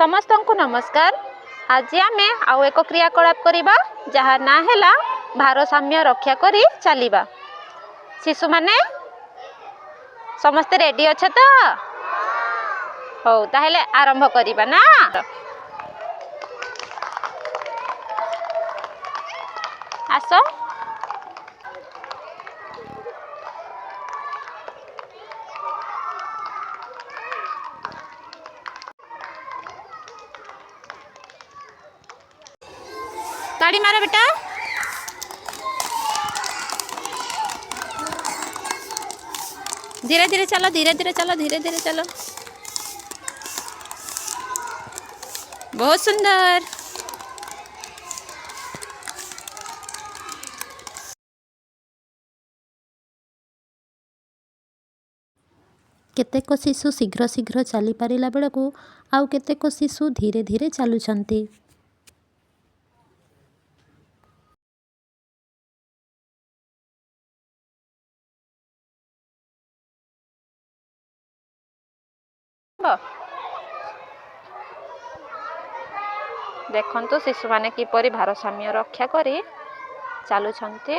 समस्त को नमस्कार। आज आम आउ एक क्रियाकलाप करवा जहाँ ना है भारसाम्य रक्षा करी चलिबा। शिशु माने समस्त रेडी अच्छा तो हो ताहेले आरंभ करिबा ना। आसो ताड़ी मारो बेटा। धीरे धीरे चलो, धीरे धीरे चलो, धीरे धीरे चलो। बहुत सुंदर। केतेक शिशु शीघ्र शीघ्र चली पारिला बेलू आउ केतेक शिशु धीरे धीरे चलुछंती। देखंतु शिशु माने किपरि भारसाम्य रक्षा करी चलुछंती।